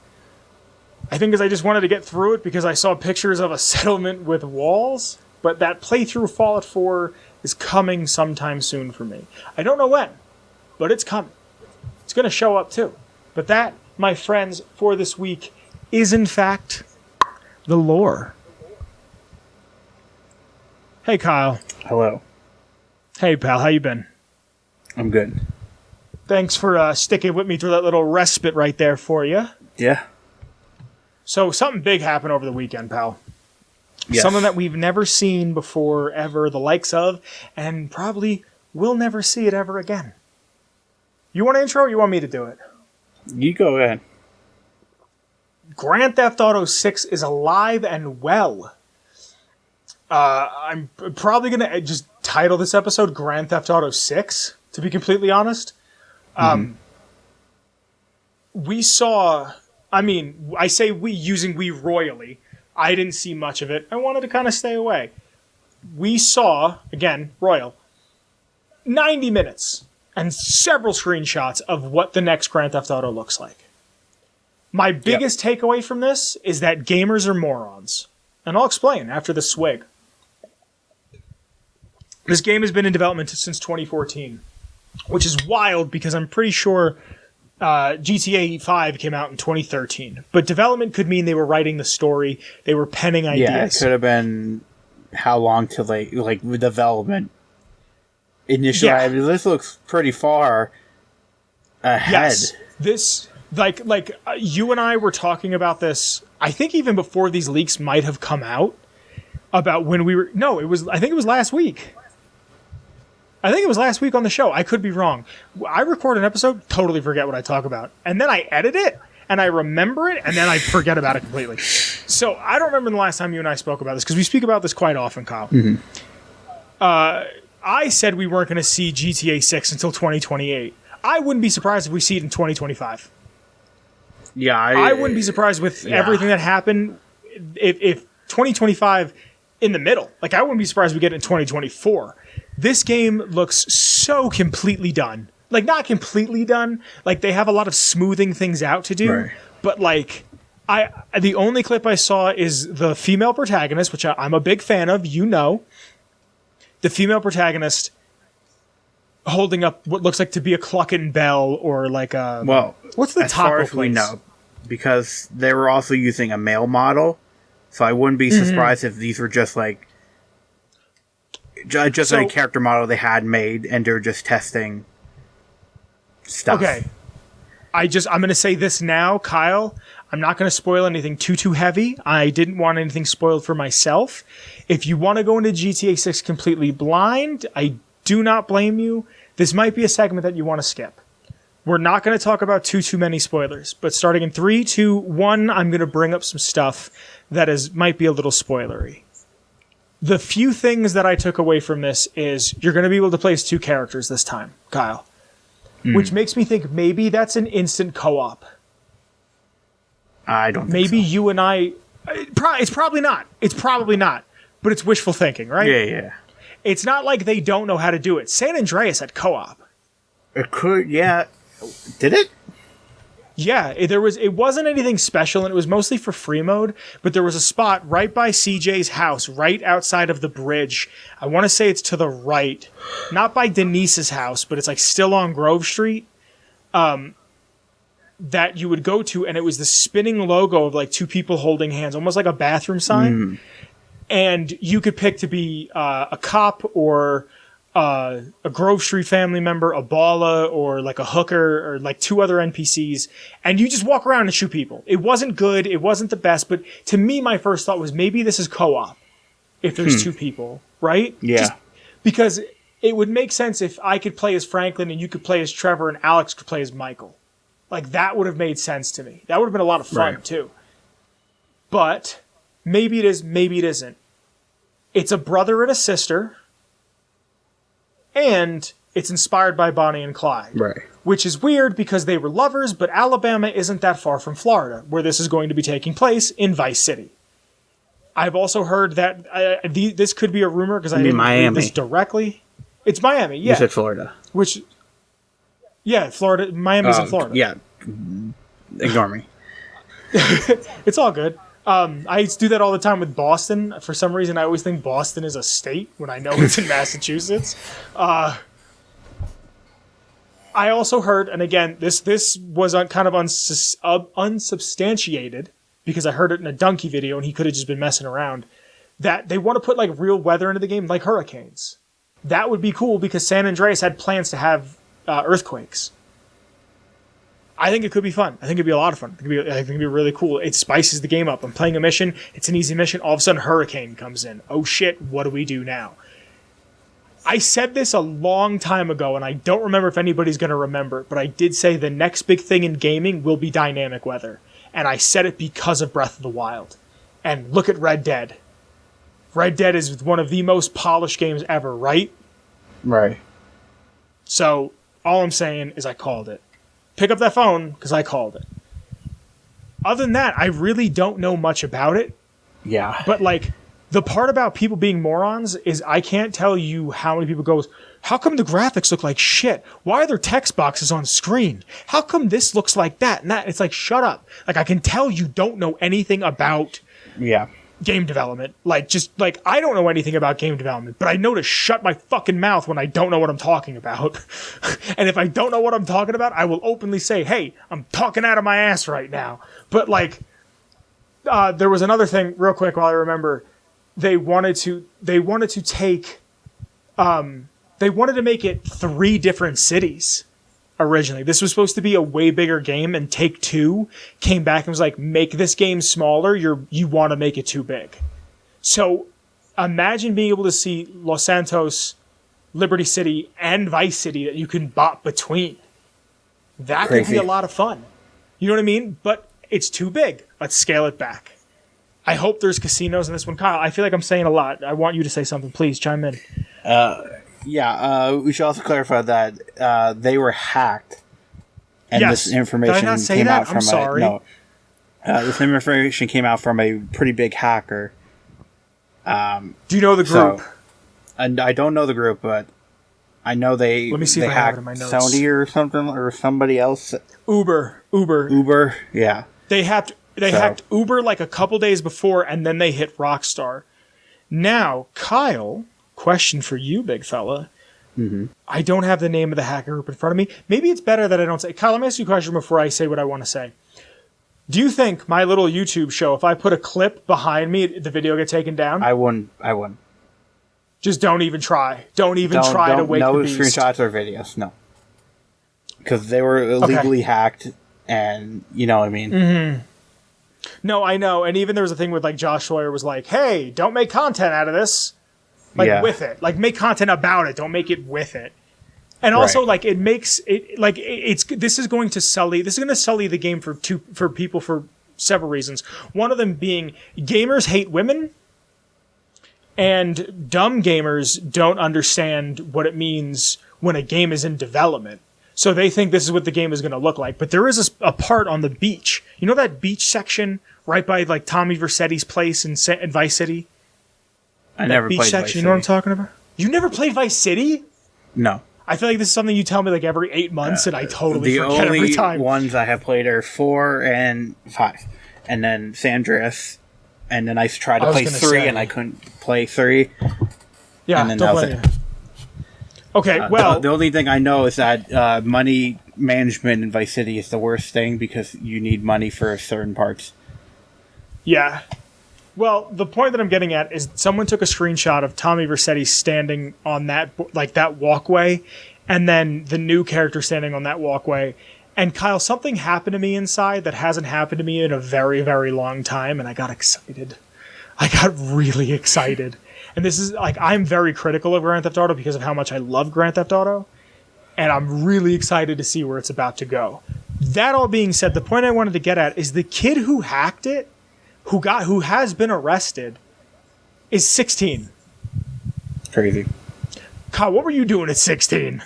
[SPEAKER 1] I think because I just wanted to get through it because I saw pictures of a settlement with walls. But that playthrough Fallout 4 is coming sometime soon for me. I don't know when, but it's coming. It's going to show up too. But that, my friends, for this week is in fact the lore. Hey, Kyle.
[SPEAKER 2] Hello.
[SPEAKER 1] Hey, pal. How you been?
[SPEAKER 2] I'm good.
[SPEAKER 1] Thanks for sticking with me through that little respite right there for you.
[SPEAKER 2] Yeah.
[SPEAKER 1] So something big happened over the weekend, pal.
[SPEAKER 2] Yes.
[SPEAKER 1] Something that we've never seen before, ever, the likes of, and probably will never see it ever again. You want to intro or you want me to do it?
[SPEAKER 2] You go ahead.
[SPEAKER 1] Grand Theft Auto 6 is alive and well. I'm probably going to just title this episode Grand Theft Auto 6, to be completely honest. We saw, I say we using we royally. I didn't see much of it. I wanted to kind of stay away. We saw, again, royal, 90 minutes and several screenshots of what the next Grand Theft Auto looks like. My biggest takeaway from this is that gamers are morons. And I'll explain after the swig. This game has been in development since 2014. Which is wild because I'm pretty sure GTA 5 came out in 2013, but development could mean they were writing the story, they were penning ideas.
[SPEAKER 2] Yeah, it could have been how long till they like development initially.
[SPEAKER 1] Yeah.
[SPEAKER 2] I mean, this looks pretty far ahead.
[SPEAKER 1] Yes, this you and I were talking about this. I think even before these leaks might have come out about when we were. No, it was. I think it was last week. I think it was last week on the show. I could be wrong. I record an episode, totally forget what I talk about, and then I edit it and I remember it, and then I forget about it completely. So I don't remember the last time you and I spoke about this because we speak about this quite often, Kyle.
[SPEAKER 2] Mm-hmm.
[SPEAKER 1] I said we weren't going to see GTA 6 until 2028. I wouldn't be surprised if we see it in 2025.
[SPEAKER 2] Yeah,
[SPEAKER 1] I wouldn't be surprised with everything that happened if 2025 in the middle. Like, I wouldn't be surprised if we get it in 2024. This game looks so completely done. Like, not completely done. Like, they have a lot of smoothing things out to do.
[SPEAKER 2] Right.
[SPEAKER 1] But, like, the only clip I saw is the female protagonist, which I'm a big fan of, you know. The female protagonist holding up what looks like to be a clucking bell or like a...
[SPEAKER 2] Well,
[SPEAKER 1] what's the
[SPEAKER 2] as
[SPEAKER 1] taco
[SPEAKER 2] far as
[SPEAKER 1] place?
[SPEAKER 2] we know, because they were also using a male model, so I wouldn't be surprised if these were just like just a character model they had made, and they're just testing stuff.
[SPEAKER 1] Okay, I'm going to say this now, Kyle. I'm not going to spoil anything too heavy. I didn't want anything spoiled for myself. If you want to go into GTA 6 completely blind, I do not blame you. This might be a segment that you want to skip. We're not going to talk about too many spoilers, but starting in 3, 2, 1, I'm going to bring up some stuff that might be a little spoilery. The few things that I took away from this is you're going to be able to play as 2 characters this time, Kyle, which makes me think maybe that's an instant co-op.
[SPEAKER 2] I don't think
[SPEAKER 1] maybe
[SPEAKER 2] so.
[SPEAKER 1] You and I... It's probably not. It's probably not. But it's wishful thinking, right?
[SPEAKER 2] Yeah.
[SPEAKER 1] It's not like they don't know how to do it. San Andreas had co-op.
[SPEAKER 2] It could, yeah. Did it?
[SPEAKER 1] Yeah, it wasn't anything special, and it was mostly for free mode, but there was a spot right by CJ's house, right outside of the bridge. I want to say it's to the right. Not by Denise's house, but it's like still on Grove Street. That you would go to, and it was the spinning logo of like 2 people holding hands, almost like a bathroom sign. And you could pick to be a cop or a Grove Street family member, a baller, or like a hooker, or like 2 other NPCs, and you just walk around and shoot people. It wasn't good, it wasn't the best, but to me, my first thought was maybe this is co-op if there's 2 people, right?
[SPEAKER 2] Yeah.
[SPEAKER 1] Just because it would make sense if I could play as Franklin and you could play as Trevor and Alex could play as Michael. Like, that would have made sense to me. That would have been a lot of fun, too. But maybe it is, maybe it isn't. It's a brother and a sister, and it's inspired by Bonnie and Clyde.
[SPEAKER 2] Right.
[SPEAKER 1] Which is weird because they were lovers, but Alabama isn't that far from Florida, where this is going to be taking place in Vice City. I've also heard that this could be a rumor because I didn't read this directly. It's Miami, yeah.
[SPEAKER 2] You said Florida.
[SPEAKER 1] Which, yeah, Florida. Miami's in Florida.
[SPEAKER 2] Yeah. Ignore me.
[SPEAKER 1] It's all good. I do that all the time with Boston. For some reason, I always think Boston is a state when I know it's in Massachusetts. I also heard, and again, this was kind of unsubstantiated because I heard it in a Donkey video and he could have just been messing around, that they want to put like real weather into the game, like hurricanes. That would be cool because San Andreas had plans to have earthquakes. I think it could be fun. I think it'd be a lot of fun. I think it'd be really cool. It spices the game up. I'm playing a mission. It's an easy mission. All of a sudden, hurricane comes in. Oh shit, what do we do now? I said this a long time ago, and I don't remember if anybody's going to remember, but I did say the next big thing in gaming will be dynamic weather. And I said it because of Breath of the Wild. And look at Red Dead. Red Dead is one of the most polished games ever, right?
[SPEAKER 2] Right.
[SPEAKER 1] So, all I'm saying is I called it. Pick up that phone, because I called it. Other than that, I really don't know much about it.
[SPEAKER 2] Yeah.
[SPEAKER 1] But, like, the part about people being morons is I can't tell you how many people goes, how come the graphics look like shit? Why are there text boxes on screen? How come this looks like that and that? It's like, shut up. Like, I can tell you don't know anything about game development. Like, just, like, I don't know anything about game development, but I know to shut my fucking mouth when I don't know what I'm talking about. And if I don't know what I'm talking about, I will openly say, hey, I'm talking out of my ass right now. But, like, there was another thing, real quick, while I remember. They wanted to take, they wanted to make it 3 different cities. Originally, this was supposed to be a way bigger game, and Take-Two came back and was like, make this game smaller, you want to make it too big. So imagine being able to see Los Santos, Liberty City, and Vice City that you can bop between. That could be a lot of fun. You know what I mean? But it's too big. Let's scale it back. I hope there's casinos in this one. Kyle, I feel like I'm saying a lot. I want you to say something. Please chime in.
[SPEAKER 2] We should also clarify that they were hacked, and this information came out from this information came out from a pretty big hacker.
[SPEAKER 1] Do you know the group?
[SPEAKER 2] And I don't know the group, but I know they.
[SPEAKER 1] Let me see
[SPEAKER 2] they
[SPEAKER 1] if I have it in my notes.
[SPEAKER 2] Sony or something, or somebody else.
[SPEAKER 1] Uber.
[SPEAKER 2] Yeah.
[SPEAKER 1] They hacked Uber like a couple days before, and then they hit Rockstar. Now, Kyle. Question for you, big fella.
[SPEAKER 2] Mm-hmm.
[SPEAKER 1] I don't have the name of the hacker group in front of me. Maybe it's better that I don't say. Kyle, let me ask you a question before I say what I want to say. Do you think my little YouTube show, if I put a clip behind me, the video get taken down?
[SPEAKER 2] I wouldn't.
[SPEAKER 1] Just don't even try. Don't try to wake the beast.
[SPEAKER 2] No screenshots or videos, no. Because they were illegally hacked, and you know what I mean?
[SPEAKER 1] Mm-hmm. No, I know. And even there was a thing with, like, Josh Sawyer was like, hey, don't make content out of this. With it. Like, make content about it. Don't make it with it. And also, like, it makes it, like, this is going to sully the game for people for several reasons. One of them being gamers hate women, and dumb gamers don't understand what it means when a game is in development. So they think this is what the game is going to look like. But there is a part on the beach. You know that beach section right by, like, Tommy Vercetti's place in Vice City?
[SPEAKER 2] I never played Vice City.
[SPEAKER 1] You know what I'm talking about? You never played Vice City?
[SPEAKER 2] No.
[SPEAKER 1] I feel like this is something you tell me like every 8 months, and I totally forget every time.
[SPEAKER 2] The only ones I have played are 4 and 5. And then San Andreas. And then I tried to play 3, and I couldn't play 3.
[SPEAKER 1] Yeah,
[SPEAKER 2] and then
[SPEAKER 1] don't blame you. Okay, well...
[SPEAKER 2] The only thing I know is that money management in Vice City is the worst thing, because you need money for certain parts.
[SPEAKER 1] Yeah. Well, the point that I'm getting at is someone took a screenshot of Tommy Vercetti standing on that walkway, and then the new character standing on that walkway. And Kyle, something happened to me inside that hasn't happened to me in a very, very long time, and I got excited. I got really excited. And this is, like, I'm very critical of Grand Theft Auto because of how much I love Grand Theft Auto, and I'm really excited to see where it's about to go. That all being said, the point I wanted to get at is the kid who hacked it, who has been arrested, is 16.
[SPEAKER 2] Crazy.
[SPEAKER 1] Kyle, what were you doing at 16?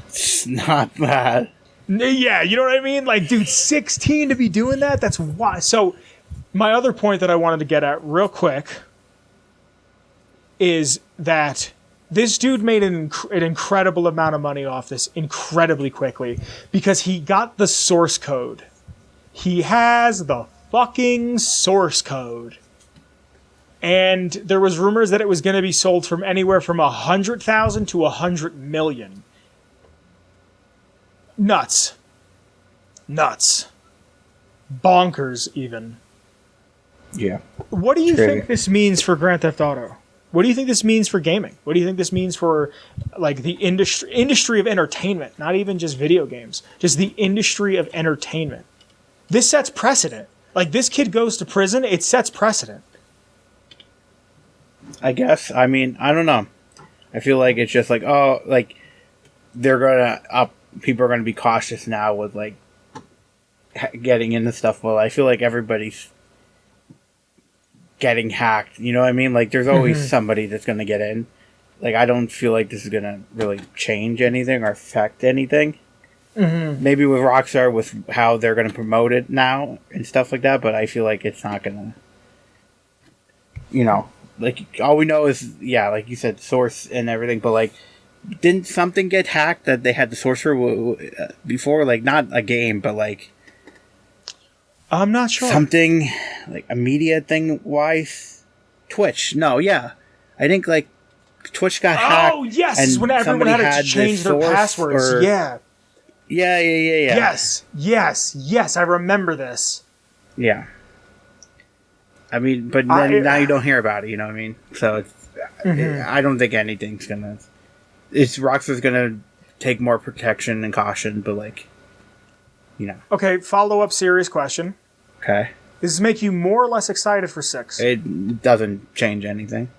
[SPEAKER 2] It's not bad.
[SPEAKER 1] Yeah, you know what I mean? Like, dude, 16 to be doing that? That's why. So, my other point that I wanted to get at real quick is that this dude made an incredible amount of money off this incredibly quickly because he got the source code. He has the fucking source code. And there was rumors that it was going to be sold from anywhere from 100,000 to 100 million. Nuts. Bonkers, even.
[SPEAKER 2] Yeah.
[SPEAKER 1] What do you think this means for Grand Theft Auto? What do you think this means for gaming? What do you think this means for, like, the industry of entertainment? Not even just video games. Just the industry of entertainment. This sets precedent. Like, this kid goes to prison, it sets precedent.
[SPEAKER 2] I guess. I mean, I don't know. I feel like it's just like, oh, like, they're going to people are going to be cautious now with, like, getting into stuff. Well, I feel like everybody's getting hacked. You know what I mean? Like, there's always somebody that's going to get in. Like, I don't feel like this is going to really change anything or affect anything. Mm-hmm. Maybe with Rockstar, with how they're going to promote it now and stuff like that, but I feel like it's not going to, you know, like, all we know is, yeah, like you said, source and everything, but, like, didn't something get hacked that they had the source for before? Like, not a game, but, like,
[SPEAKER 1] I'm not sure.
[SPEAKER 2] Something, like, a media thing wise? Twitch. No, yeah. I think, like, Twitch got hacked.
[SPEAKER 1] Oh, yes! And when everyone had to change their passwords. Yeah.
[SPEAKER 2] Yeah.
[SPEAKER 1] Yes, I remember this.
[SPEAKER 2] Yeah. I mean, but then now you don't hear about it, you know what I mean? So, I don't think anything's gonna... Rockstar's gonna take more protection and caution, but, like, you know.
[SPEAKER 1] Okay, follow-up serious question.
[SPEAKER 2] Okay.
[SPEAKER 1] Does this make you more or less excited for 6?
[SPEAKER 2] It doesn't change anything.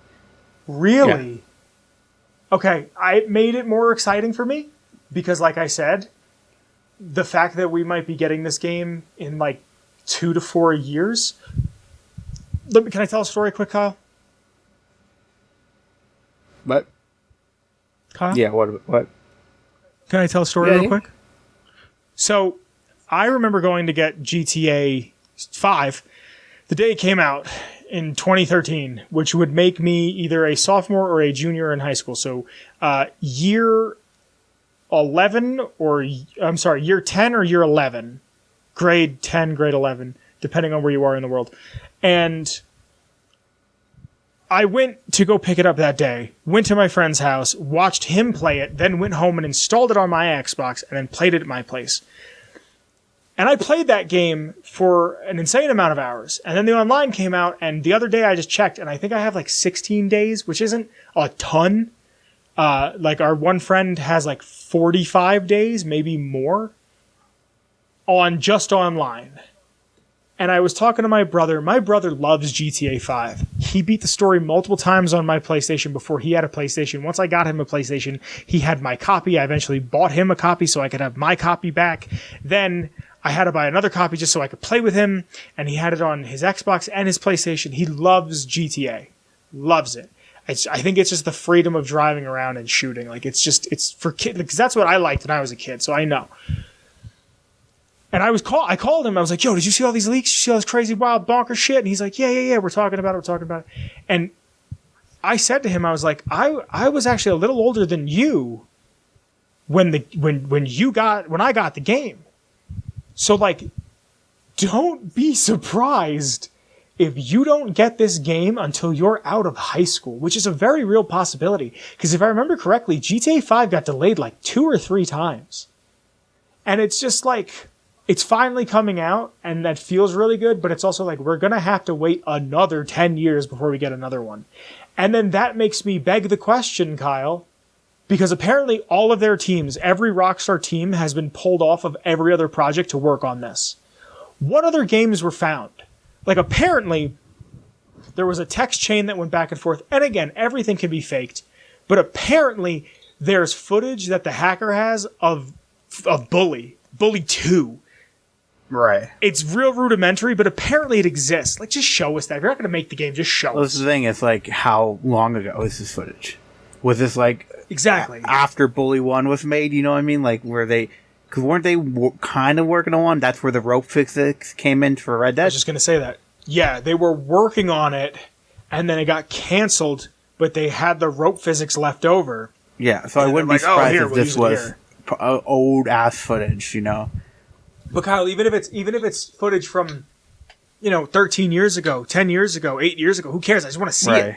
[SPEAKER 1] Really?
[SPEAKER 2] Yeah.
[SPEAKER 1] Okay, it made it more exciting for me because, like I said, the fact that we might be getting this game in like 2 to 4 years. Can I tell a story quick, Kyle?
[SPEAKER 2] What?
[SPEAKER 1] Kyle?
[SPEAKER 2] Yeah, what?
[SPEAKER 1] Can I tell a story real quick? So, I remember going to get GTA 5 the day it came out in 2013, which would make me either a sophomore or a junior in high school. So year 11 year 10 or year 11, grade 10, grade 11, depending on where you are in the world. And I went to go pick it up that day, went to my friend's house, watched him play it, then went home and installed it on my Xbox and then played it at my place. And I played that game for an insane amount of hours. And then the online came out, and the other day I just checked, and I think I have like 16 days, which isn't a ton. Like our one friend has like 45 days, maybe more, on just online. And I was talking to my brother. My brother loves GTA 5. He beat the story multiple times on my PlayStation before he had a PlayStation. Once I got him a PlayStation, he had my copy. I eventually bought him a copy so I could have my copy back. Then I had to buy another copy just so I could play with him, and he had it on his Xbox and his PlayStation. He loves GTA. Loves it. I think it's just the freedom of driving around and shooting. Like, it's for kids, because that's what I liked when I was a kid, so I know. And I called him, I was like, yo, did you see all these leaks? You see all this crazy, wild, bonker shit? And he's like, yeah, we're talking about it. And I said to him, I was like, I was actually a little older than you when I got the game. So, like, don't be surprised if you don't get this game until you're out of high school, which is a very real possibility. Because if I remember correctly, GTA 5 got delayed like 2 or 3 times. And it's just like, it's finally coming out, and that feels really good, but it's also like, we're going to have to wait another 10 years before we get another one. And then that makes me beg the question, Kyle, because apparently all of their teams, every Rockstar team has been pulled off of every other project to work on this. What other games were found? Like, apparently there was a text chain that went back and forth. And again, everything can be faked. But apparently there's footage that the hacker has of Bully 2.
[SPEAKER 2] Right.
[SPEAKER 1] It's real rudimentary, but apparently it exists. Like, just show us that. If you're not going to make the game, just show us.
[SPEAKER 2] This is the thing. It's like, how long ago is this footage? Was this like...
[SPEAKER 1] Exactly.
[SPEAKER 2] After Bully 1 was made, you know what I mean? Like, were they... Because weren't they kind of working on one? That's where the rope physics came in for Red Dead?
[SPEAKER 1] I was just going to say that. Yeah, they were working on it, and then it got canceled, but they had the rope physics left over.
[SPEAKER 2] Yeah, so I wouldn't be surprised if this was old-ass footage, you know?
[SPEAKER 1] But Kyle, even if it's footage from, 13 years ago, 10 years ago, 8 years ago, who cares? I just want to see it.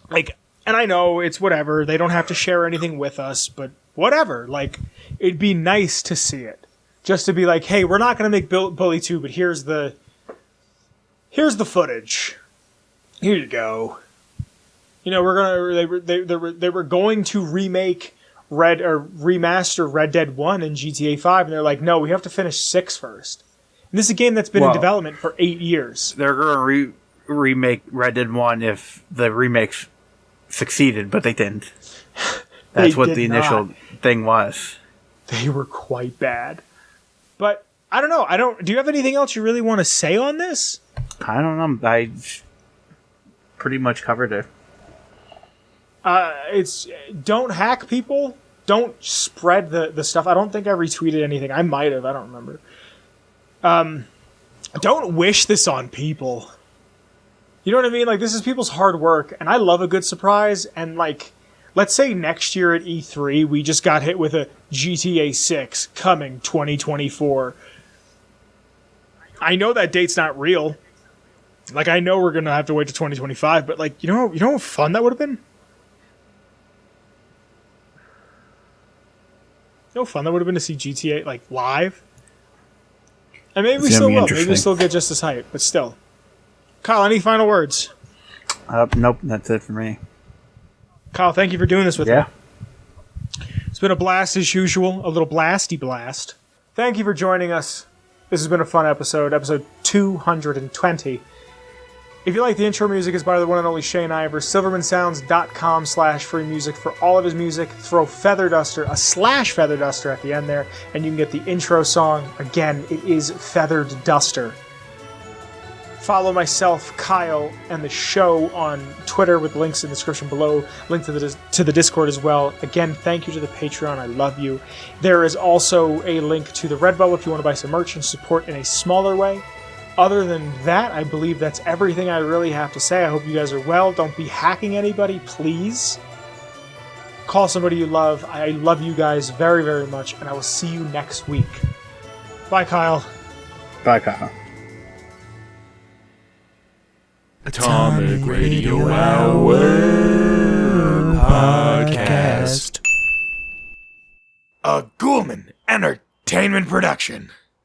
[SPEAKER 1] Like... And I know it's whatever. They don't have to share anything with us, but whatever. Like, it'd be nice to see it. Just to be like, hey, we're not going to make Bully 2, but here's the footage. Here you go. They were going to remake remaster Red Dead 1 and GTA 5, and they're like, no, we have to finish 6 first. And this is a game that's been in development for 8 years.
[SPEAKER 2] They're going to remake Red Dead 1 if the remakes succeeded, but they didn't. That's what the initial thing was.
[SPEAKER 1] They were quite bad. But I don't know. Do you have anything else you really want to say on this?
[SPEAKER 2] I don't know. I pretty much covered it.
[SPEAKER 1] It's don't hack people. Don't spread the stuff. I don't think I retweeted anything. I might have. I don't remember. Don't wish this on people. You know what I mean? Like, this is people's hard work, and I love a good surprise. And, like, let's say next year at E3, we just got hit with a GTA 6 coming 2024. I know that date's not real. Like, I know we're going to have to wait to 2025, but, like, you know how fun that would have been? You know how fun that would have been to see GTA, like, live? And maybe we still will. Maybe we still get just as hype, but still. Kyle, any final words?
[SPEAKER 2] Nope, that's it for me.
[SPEAKER 1] Kyle, thank you for doing this with me.
[SPEAKER 2] Yeah.
[SPEAKER 1] It's been a blast as usual, a little blasty blast. Thank you for joining us. This has been a fun episode 220. If you like the intro music, it's by the one and only Shane Ivers. silvermansounds.com/free music for all of his music. Throw Feather Duster, a / Feather Duster at the end there, and you can get the intro song. Again, it is Feathered Duster. Follow myself, Kyle, and the show on Twitter with links in the description below. Link to the Discord as well. Again, thank you to the Patreon. I love you. There is also a link to the Redbubble if you want to buy some merch and support in a smaller way. Other than that, I believe that's everything I really have to say. I hope you guys are well. Don't be hacking anybody, please. Call somebody you love. I love you guys very, very much, and I will see you next week. Bye, Kyle.
[SPEAKER 2] Bye, Kyle.
[SPEAKER 3] Atomic Radio Hour Podcast. A Ghoulman Entertainment production.